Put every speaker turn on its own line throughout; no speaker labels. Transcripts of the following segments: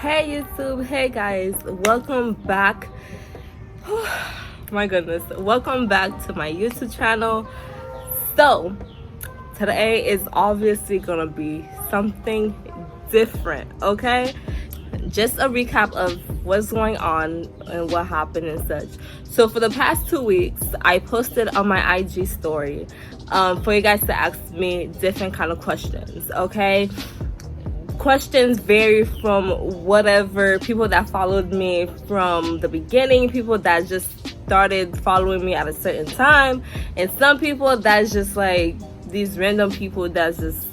Hey YouTube, hey guys, welcome back. My goodness, welcome back to my YouTube channel. So today is obviously gonna be something different, okay? Just a recap of what's going on and what happened and such. So for the past 2 weeks, I posted on my IG story for you guys to ask me different kind of questions, okay? Questions vary from whatever people that followed me from the beginning, people that just started following me at a certain time, and some people that's just like these random people that's just,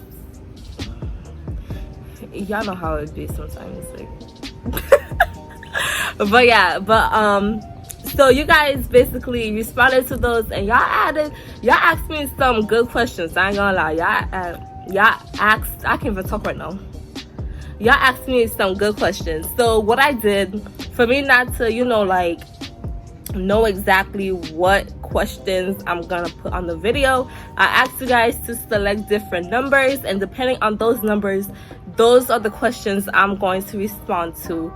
y'all know how it be sometimes, like so you guys basically responded to those, and y'all asked me some good questions. I ain't gonna lie, y'all asked, I can't even talk right now. Y'all asked me some good questions. So what I did, for me not to, know exactly what questions I'm gonna put on the video, I asked you guys to select different numbers, and depending on those numbers, those are the questions I'm going to respond to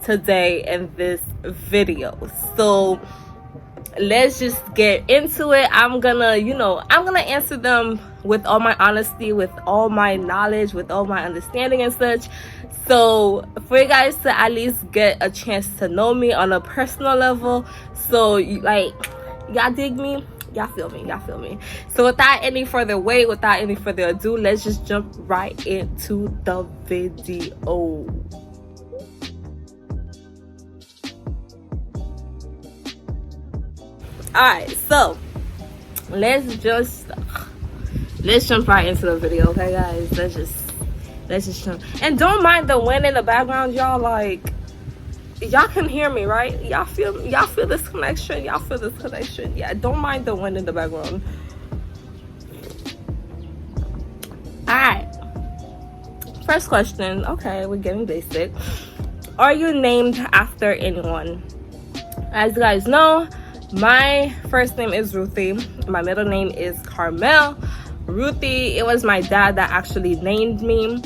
today in this video. So let's just get into it. I'm gonna answer them with all my honesty, with all my knowledge, with all my understanding and such. So for you guys to at least get a chance to know me on a personal level, so y'all dig me, y'all feel me. So without any further wait, without any further ado, let's just jump right into the video. Alright, so let's jump right into the video, okay guys? Let's just jump. And don't mind the wind in the background, y'all. Like, y'all can hear me, right? Y'all feel this connection? Yeah, don't mind the wind in the background. Alright. First question. Okay, we're getting basic. Are you named after anyone? As you guys know, my first name is Ruthie. My middle name is Carmel. Ruthie, it was my dad that actually named me.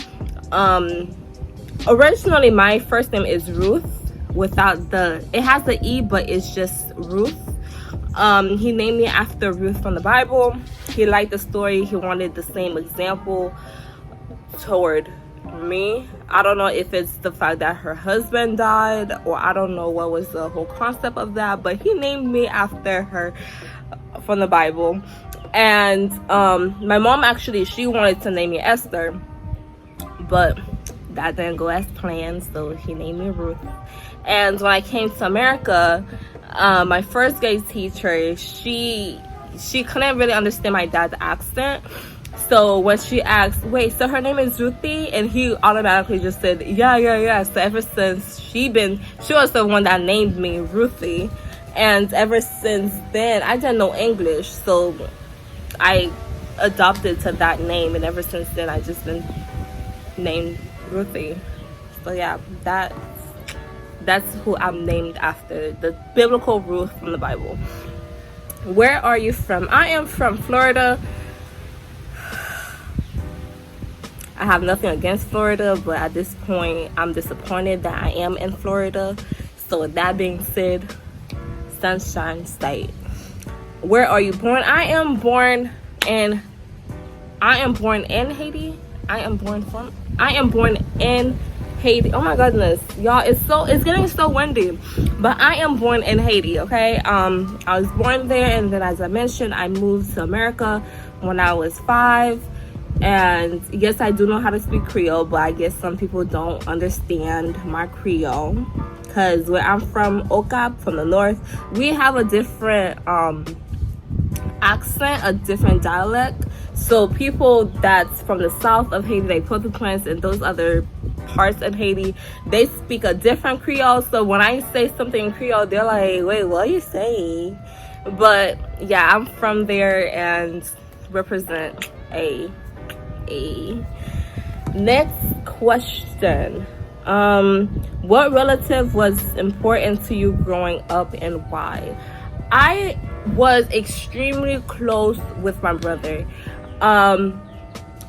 Originally my first name is Ruth without it has the E, but it's just Ruth. He named me after Ruth from the Bible. He liked the story. He wanted the same example toward me. I don't know if it's the fact that her husband died, or I don't know what was the whole concept of that, but he named me after her from the Bible. And my mom actually, she wanted to name me Esther, but that didn't go as planned, so he named me Ruth. And when I came to America, my first grade teacher, she couldn't really understand my dad's accent. So when she asked, wait, so her name is Ruthie? And he automatically just said, yeah. So ever since she was the one that named me Ruthie. And ever since then, I didn't know English. So I adopted to that name. And ever since then, I just been named Ruthie. So yeah, that's who I'm named after. The biblical Ruth from the Bible. Where are you from? I am from Florida. I have nothing against Florida, but at this point, I'm disappointed that I am in Florida. So with that being said, Sunshine State. Where are you born? I am born in Haiti. I am born in Haiti. Oh my goodness, y'all, it's getting so windy. But I am born in Haiti, okay? I was born there, and then as I mentioned, I moved to America when I was 5. And yes, I do know how to speak Creole, but I guess some people don't understand my Creole, because where I'm from, Okap, from the north, we have a different accent, a different dialect. So people that's from the south of Haiti, like Port-au-Prince and those other parts of Haiti, they speak a different Creole. So when I say something in Creole, they're like, wait, what are you saying? But yeah, I'm from there and represent a next question. What relative was important to you growing up, and why? I was extremely close with my brother.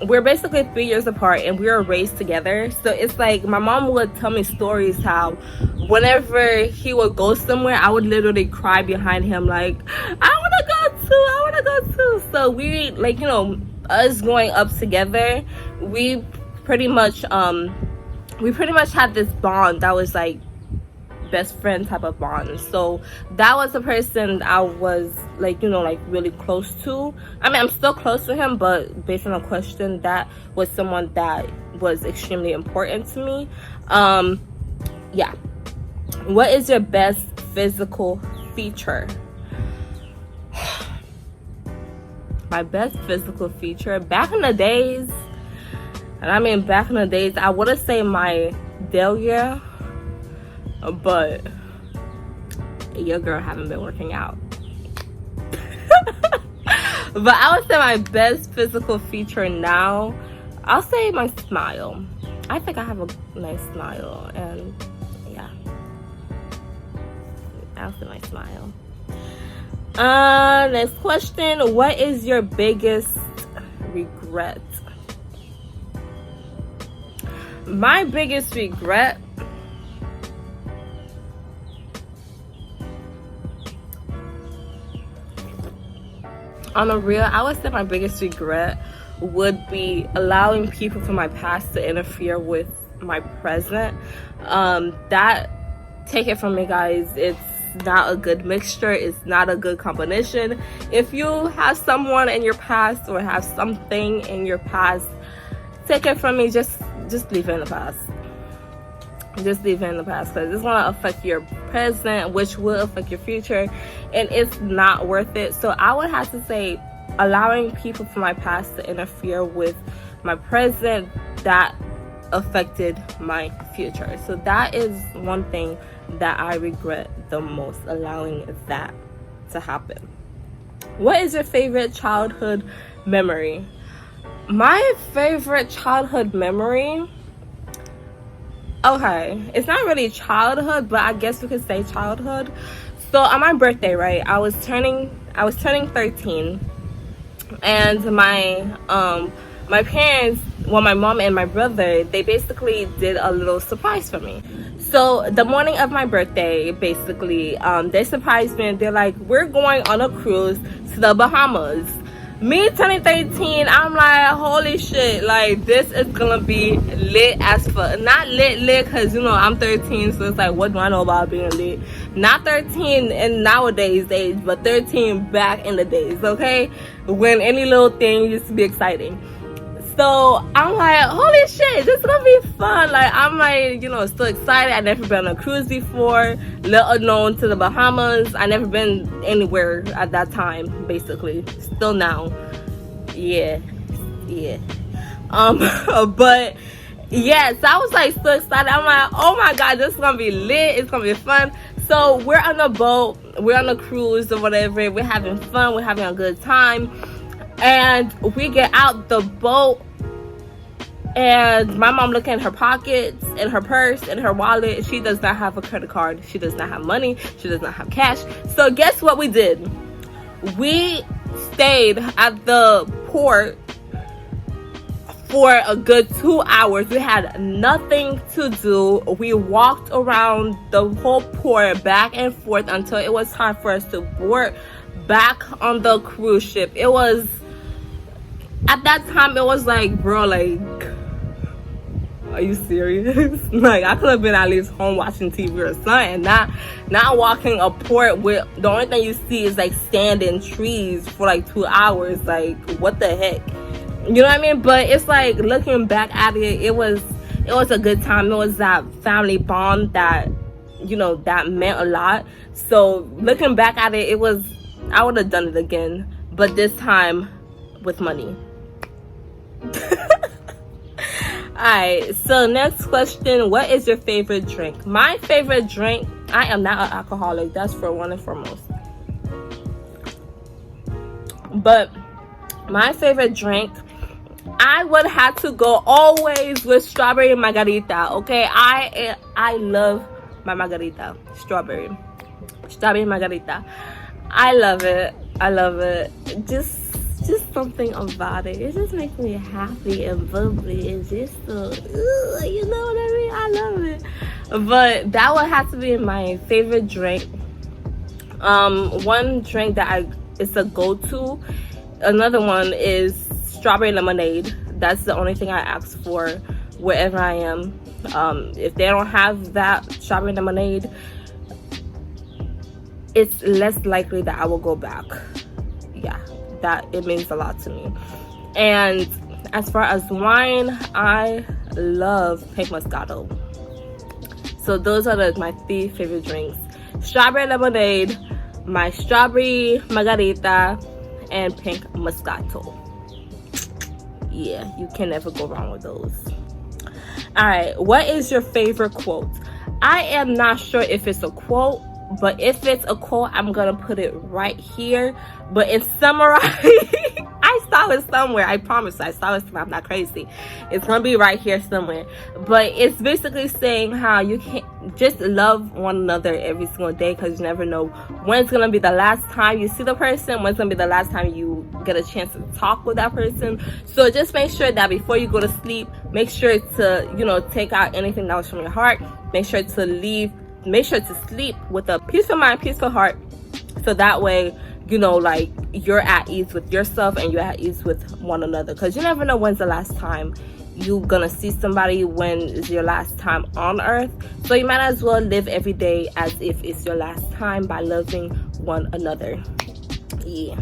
we're basically 3 years apart and we were raised together. So it's like my mom would tell me stories how whenever he would go somewhere, I would literally cry behind him like, I want to go too. So we, like, you know, us growing up together, we pretty much had this bond that was like best friend type of bond. So that was the person I was, like, you know, like really close to. I mean, I'm still close to him, but based on a question, that was someone that was extremely important to me. Yeah. What is your best physical feature? My best physical feature back in the days, and I mean back in the days, I wouldn't say my dahlia, but your girl haven't been working out. But I would say my best physical feature now, I'll say my smile. I think I have a nice smile, and yeah, I'll say my smile. Next question. What is your biggest regret? My biggest regret, on a real, I would say my biggest regret would be allowing people from my past to interfere with my present. That, take it from me, guys, it's not a good mixture. It's not a good combination. If you have someone in your past or have something in your past, take it from me, just leave it in the past. Just leave it in the past, because it's going to affect your present, which will affect your future, and it's not worth it. So I would have to say, allowing people from my past to interfere with my present, that affected my future. So that is one thing that I regret the most, allowing that to happen. What is your favorite childhood memory? My favorite childhood memory, okay, it's not really childhood, but I guess we could say childhood. So on my birthday, right, I was turning 13, and my parents, well, my mom and my brother, they basically did a little surprise for me. So the morning of my birthday, basically, they surprised me, and they're like, we're going on a cruise to the Bahamas. Me turning 13, I'm like, holy shit, like, this is gonna be lit as fuck. Not lit because, you know, I'm 13, so it's like, what do I know about being lit? Not 13 in nowadays age, but 13 back in the days, okay, when any little thing used to be exciting. So I'm like, holy shit, this is gonna be fun. Like, I'm like, you know, still excited. I never been on a cruise before, let alone to the Bahamas. I never been anywhere at that time, basically. Still now, yeah. But yeah, so I was like so excited. I'm like, oh my god, this is gonna be lit. It's gonna be fun. So we're on a boat, we're on a cruise or whatever. We're having fun. We're having a good time. And we get out the boat, and my mom looking in her pockets, in her purse, in her wallet. She does not have a credit card. She does not have money. She does not have cash. So guess what we did? We stayed at the port for a good 2 hours. We had nothing to do. We walked around the whole port back and forth until it was time for us to board back on the cruise ship. It was, at that time, it was like, bro, like, are you serious? Like, I could have been at least home watching TV or something, not walking a port with the only thing you see is like standing trees for like 2 hours. Like, what the heck? You know what I mean? But it's like, looking back at it, it was a good time. It was that family bond that, you know, that meant a lot. So looking back at it, I would have done it again, but this time with money. Alright, so next question. What is your favorite drink? My favorite drink, I am not an alcoholic, that's for one and foremost. But my favorite drink, I would have to go always with strawberry margarita. Okay, I love my margarita. Strawberry margarita. I love it. Just something about it. It just makes me happy and bubbly. It's just so, you know what I mean? I love it. But that would have to be my favorite drink. One drink that it's a go-to. Another one is strawberry lemonade. That's the only thing I ask for wherever I am. If they don't have that strawberry lemonade, it's less likely that I will go back. Yeah, that it means a lot to me. And as far as wine, I love pink Moscato. So those are my 3 favorite drinks: strawberry lemonade, my strawberry margarita, and pink Moscato. Yeah, you can never go wrong with those. All right, what is your favorite quote? I am not sure if it's a quote, but if it's a quote, I'm gonna put it right here. But in summary, I saw it somewhere. I promise I saw it somewhere. I'm not crazy. It's gonna be right here somewhere. But it's basically saying how you can't just love one another every single day, because you never know when it's gonna be the last time you see the person, when it's gonna be the last time you get a chance to talk with that person. So just make sure that before you go to sleep, make sure to, take out anything that was from your heart. Make sure to sleep with a peaceful mind, peaceful heart, so that way, you're at ease with yourself and you're at ease with one another, because you never know when's the last time you're gonna see somebody, when is your last time on earth. So you might as well live every day as if it's your last time by loving one another. Yeah.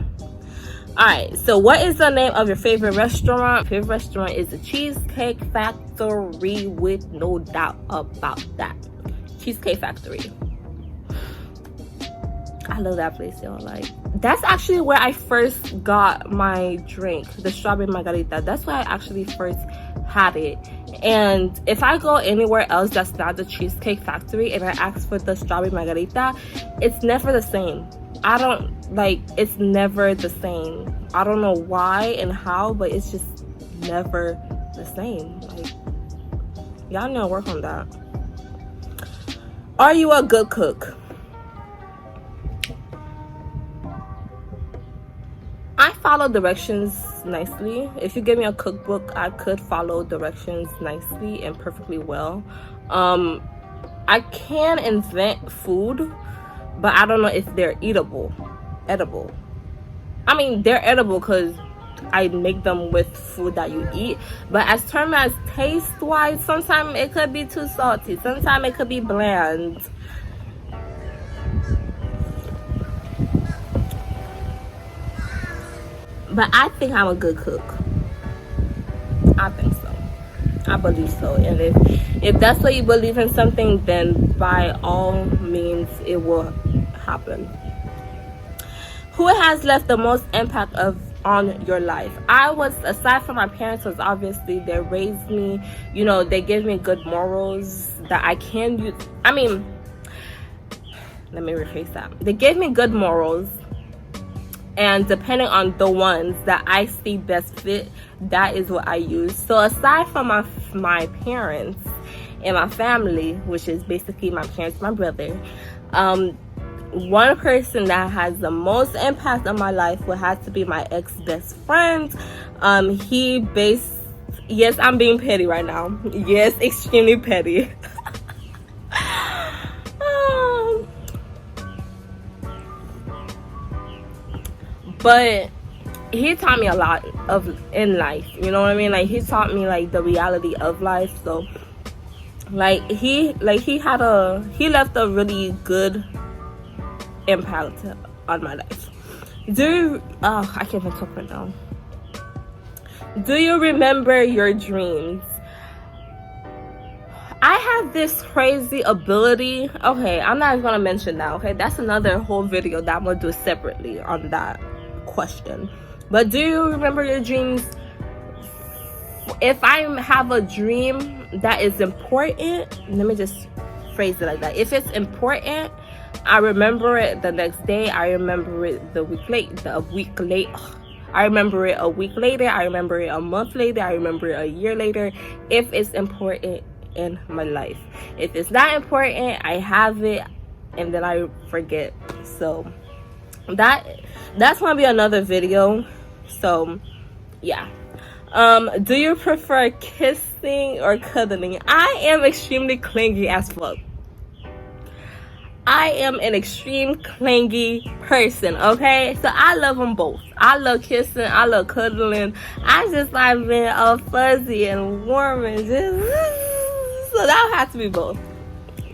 All right, so what is the name of your favorite restaurant? Favorite restaurant is the Cheesecake Factory, with no doubt about that. Cheesecake Factory. I love that place, y'all. Like, that's actually where I first got my drink, the strawberry margarita. That's where I actually first had it. And if I go anywhere else that's not the Cheesecake Factory and I ask for the strawberry margarita, it's never the same. It's never the same. I don't know why and how, but it's just never the same. Like, y'all need to work on that. Are you a good cook? I follow directions nicely. If you give me a cookbook, I could follow directions nicely and perfectly well. I can invent food, but I don't know if they're edible. I mean, they're edible because I make them with food that you eat. But as term as taste wise, sometimes it could be too salty. Sometimes it could be bland. But I think I'm a good cook. I think so. I believe so. And if that's what you believe in something, then by all means it will happen. Who has left the most impact on your life? Aside from my parents, was obviously they raised me, they gave me good morals that I can use. Let me rephrase that. They gave me good morals, and depending on the ones that I see best fit, that is what I use. So aside from my parents and my family, which is basically my parents, my brother, one person that has the most impact on my life would have to be my ex-best friend. Yes, I'm being petty right now. Yes, extremely petty. But he taught me a lot in life, you know what I mean? Like, he taught me the reality of life. So he left a really good impact on my life. I can't even talk right now. Do you remember your dreams? I have this crazy ability. Okay, I'm not gonna mention that. Okay, that's another whole video that I'm gonna do separately on that question. But do you remember your dreams? If I have a dream that is important, let me just phrase it like that. If it's important, I remember it the next day. I remember it a week late. I remember it a week later. I remember it a month later. I remember it a year later. If it's important in my life. If it's not important, I have it and then I forget. So that's gonna be another video. So yeah. Do you prefer kissing or cuddling? I am extremely clingy as fuck. I am an extreme clingy person, okay? So I love them both. I love kissing, I love cuddling. I just like being all fuzzy and warm and just... So that would have to be both.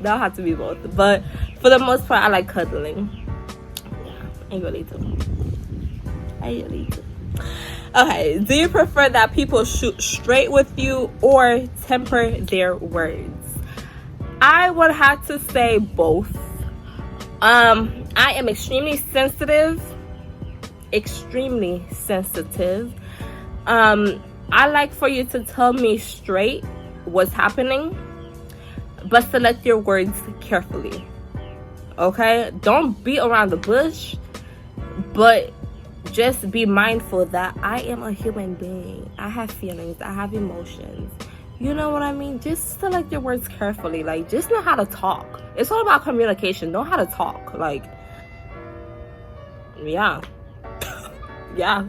That would have to be both. But for the most part, I like cuddling. Yeah, I really do. I really do. Okay, do you prefer that people shoot straight with you or temper their words? I would have to say both. I am extremely sensitive. I like for you to tell me straight what's happening, but select your words carefully. Okay? Don't beat around the bush, but just be mindful that I am a human being. I have feelings, I have emotions. You know what I mean? Just select your words carefully. Like, just know how to talk. It's all about communication. Know how to talk. Like, yeah. Yeah.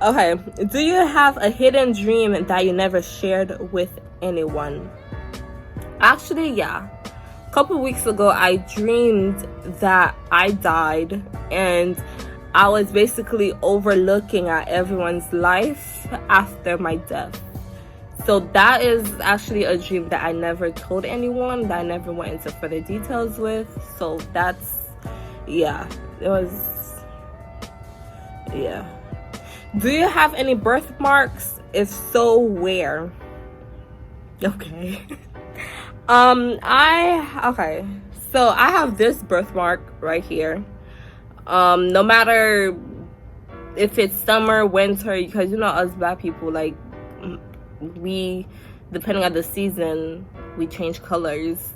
Okay. Do you have a hidden dream that you never shared with anyone? Actually, yeah. A couple weeks ago, I dreamed that I died and I was basically overlooking at everyone's life after my death. So that is actually a dream that I never told anyone, that I never went into further details with. So that's, yeah, it was, yeah. Do you have any birthmarks? If so, where? Okay. Okay. So I have this birthmark right here. No matter if it's summer, winter, because you know us black people, like, we, depending on the season, we change colors.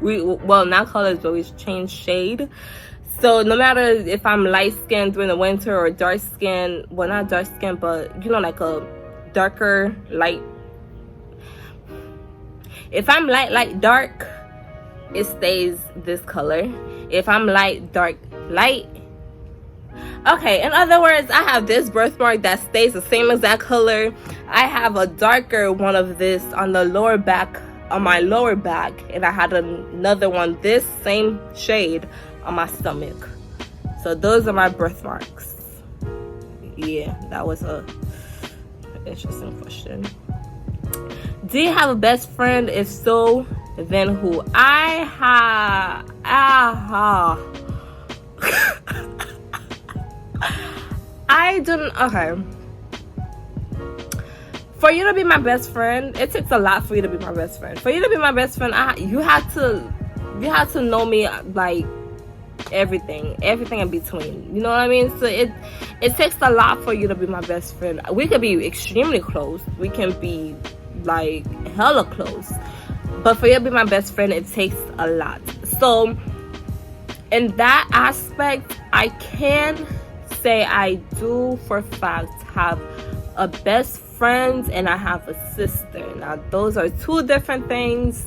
Well, not colors, but we change shade. So no matter if I'm light skinned during the winter or dark skinned, well, not dark skinned, but you know, like a darker light. If I'm light dark, it stays this color. If I'm light dark light, okay, in other words, I have this birthmark that stays the same exact color. I have a darker one of this on the lower back, on my lower back, and I had another one this same shade on my stomach. So those are my birthmarks. Yeah, that was a interesting question. Do you have a best friend? If so, then who? I don't. Okay. For you to be my best friend, it takes a lot for you to be my best friend. For you to be my best friend, you have to know me, like, everything in between. You know what I mean? So it takes a lot for you to be my best friend. We could be extremely close. We can be like hella close. But for you to be my best friend, it takes a lot. So in that aspect, I can say I do for a fact have a best friend and I have a sister. Now those are two different things.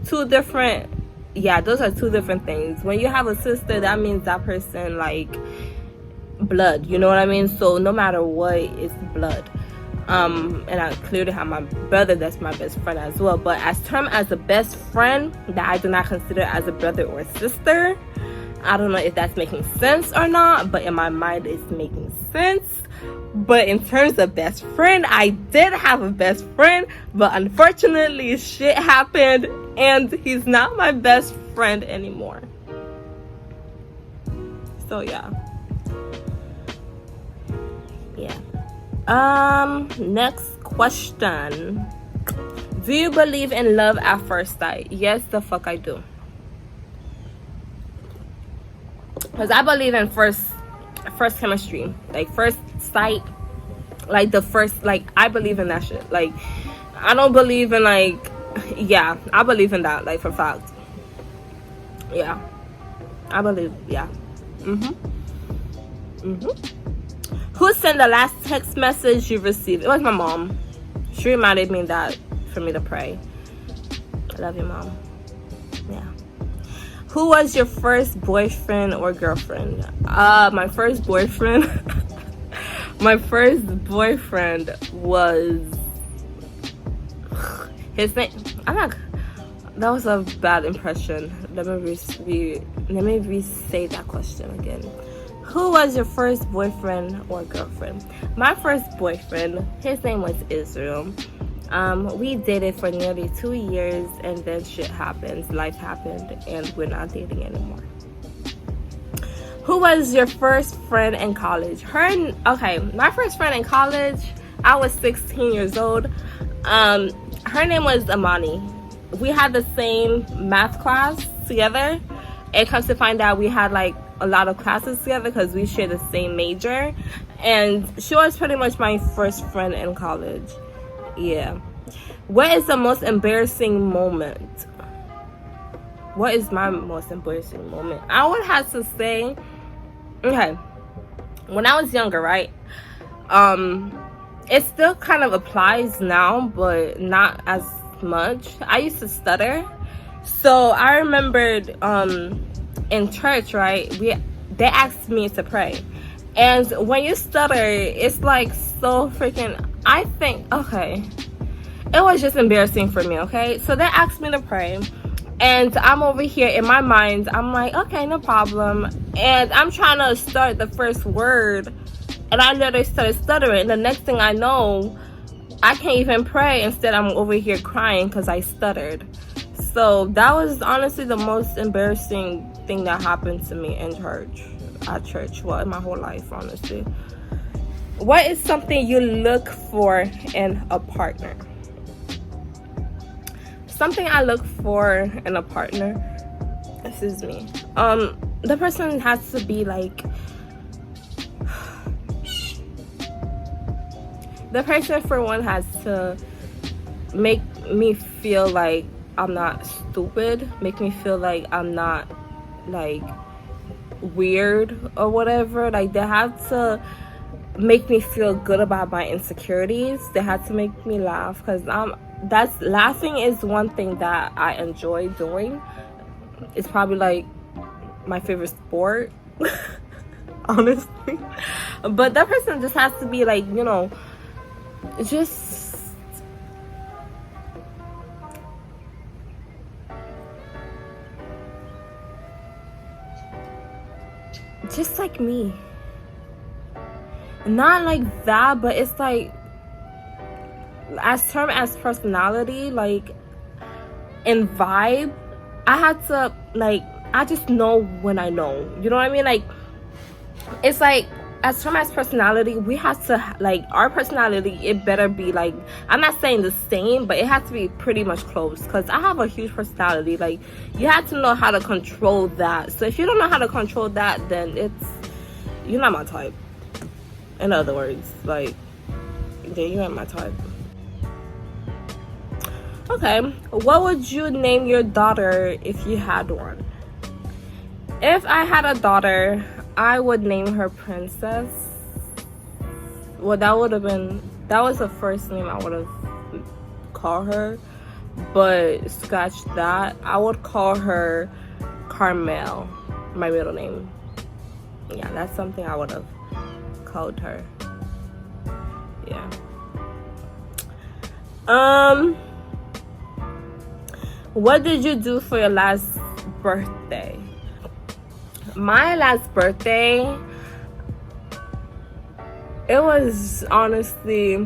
Those are two different things. When you have a sister, that means that person, like, blood, you know what I mean? So no matter what, it's blood. And I clearly have my brother that's my best friend as well. But as term as a best friend that I do not consider as a brother or sister, I don't know if that's making sense or not, but in my mind it's making sense. But in terms of best friend, I did have a best friend, but unfortunately shit happened and he's not my best friend anymore. So yeah. Next question. Do you believe in love at first sight? Yes, the fuck I do. Because I believe in first chemistry, like first sight, like the first, like, I believe in that shit. Like, I don't believe in, like, yeah, I believe in that, like, for fact. Yeah, I believe, yeah. Who sent the last text message you received? It was my mom. She reminded me that for me to pray. I love you, Mom. Yeah. Who was your first boyfriend or girlfriend? My first boyfriend My first boyfriend was his name. I'm not. That was a bad impression. Let me re-say that question again. Who was your first boyfriend or girlfriend? My first boyfriend, his name was Israel. We dated for nearly 2 years, and then shit happens. Life happened, and we're not dating anymore. Who was your first friend in college? Okay, my first friend in college, I was 16 years old. Her name was Amani. We had the same math class together. It comes to find out we had like a lot of classes together because we shared the same major. And she was pretty much my first friend in college. Yeah. What is the most embarrassing moment? What is my most embarrassing moment? I would have to say, okay, when I was younger, right? It still kind of applies now, but not as much. I used to stutter. So I remembered in church, right? They asked me to pray. And when you stutter, it's like so freaking, I think, okay. It was just embarrassing for me, okay? So they asked me to pray. And I'm over here in my mind, I'm like, okay, no problem. And I'm trying to start the first word, and I literally started stuttering. The next thing I know, I can't even pray. Instead, I'm over here crying because I stuttered. So that was honestly the most embarrassing thing that happened to me in church. At church, well, in my whole life, honestly. What is something you look for in a partner? Something I look for in a partner, excuse me, the person has to be like, the person for one has to make me feel like I'm not stupid, make me feel like I'm not like weird or whatever. Like they have to make me feel good about my insecurities. They have to make me laugh, because laughing is one thing that I enjoy doing. It's probably like my favorite sport, honestly. But that person just has to be like, you know, just like me. Not like that, but it's like, as term as personality, like in vibe, I had to like, I just know when I know, you know what I mean? Like it's like, as term as personality, we have to like, our personality, it better be like, I'm not saying the same, but it has to be pretty much close, because I have a huge personality. Like you have to know how to control that. So if you don't know how to control that, then you're not my type. In other words, like, yeah, you're not my type. Okay, what would you name your daughter if you had one? If I had a daughter, I would name her Princess. Well, that was the first name I would have called her, but scratch that. I would call her Carmel, my middle name. Yeah, that's something I would have called her. Yeah. What did you do for your last birthday? My last birthday, it was honestly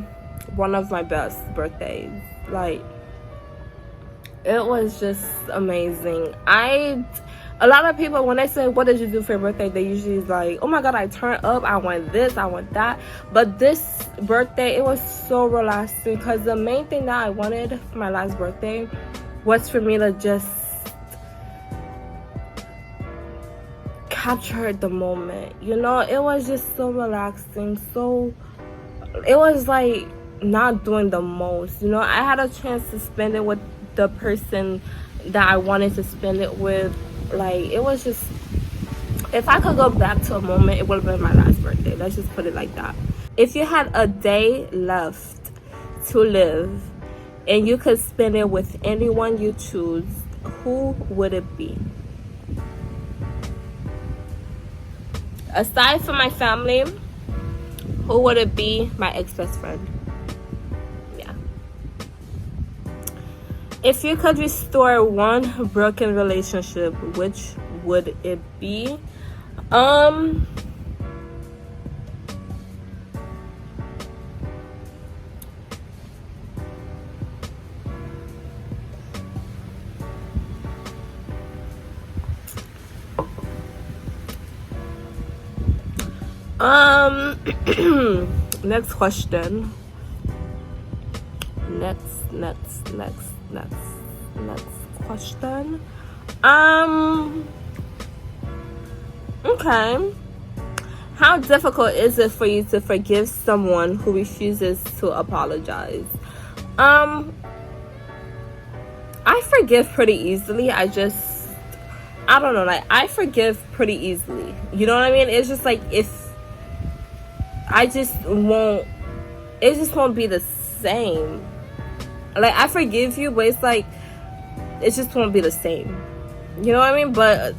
one of my best birthdays. Like, it was just amazing. A lot of people, when they say, what did you do for your birthday, they usually is like, oh my god, I turned up, I want this, I want that. But this birthday, it was so relaxing, because the main thing that I wanted for my last birthday was for me to just capture the moment. You know, it was just so relaxing. So it was like not doing the most. You know, I had a chance to spend it with the person that I wanted to spend it with. Like, it was just, if I could go back to a moment, it would have been my last birthday. Let's just put it like that. If you had a day left to live and you could spend it with anyone you choose, who would it be? Aside from my family, Who would it be? My ex-best friend. Yeah. If you could restore one broken relationship, which would it be? Next question. Next question. Okay. How difficult is it for you to forgive someone who refuses to apologize? I forgive pretty easily. I don't know, like, I forgive pretty easily. You know what I mean? It's just like, if it just won't be the same. Like, I forgive you, but it's like, it just won't be the same. You know what I mean? But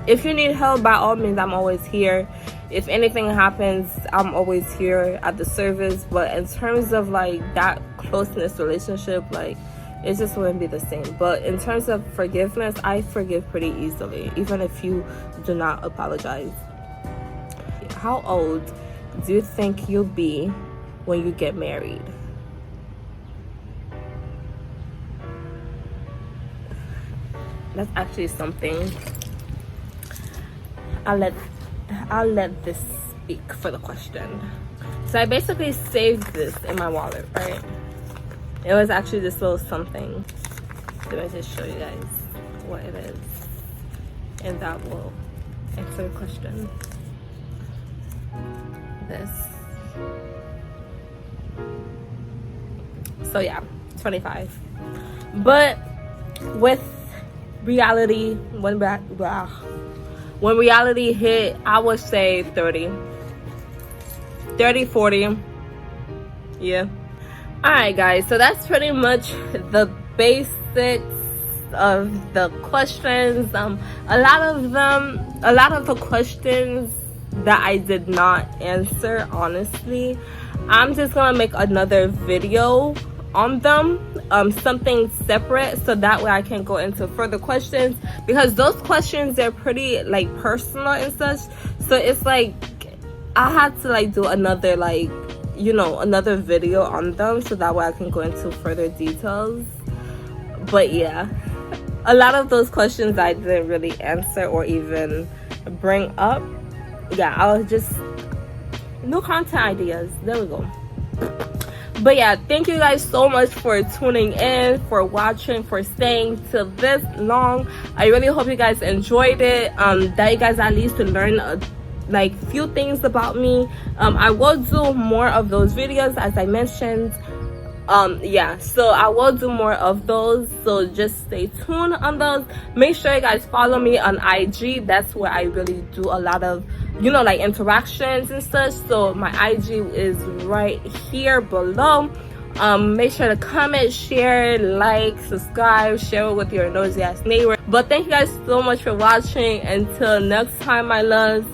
if you need help, by all means, I'm always here. If anything happens, I'm always here at the service. But in terms of like that closeness relationship, like, it just wouldn't be the same. But in terms of forgiveness, I forgive pretty easily, even if you do not apologize. How old do you think you'll be when you get married? That's actually something. I'll let this speak for the question. So I basically saved this in my wallet, right? It was actually this little something. Let me just show you guys what it is, and that will answer the question. This. So yeah, 25. But with reality, when reality hit, I would say 30, 40. Yeah. Alright guys, so that's pretty much the basics of the questions. A lot of the questions that I did not answer, honestly, I'm just gonna make another video on them, something separate, so that way I can go into further questions, because those questions, they're pretty like personal and such. So it's like I had to like do another, like, you know, another video on them, so that way I can go into further details. But yeah, a lot of those questions I didn't really answer or even bring up. Yeah, I was just no content ideas. There we go. But yeah, thank you guys so much for tuning in, for watching, for staying till this long. I really hope you guys enjoyed it, that you guys at least learn like few things about me. I will do more of those videos, as I mentioned. Yeah, so I will do more of those, so just stay tuned on those. Make sure you guys follow me on IG. That's where I really do a lot of, you know, like interactions and such. So my IG is right here below. Make sure to comment, share, like, subscribe, share it with your nosy ass neighbor. But thank you guys so much for watching. Until next time, my loves.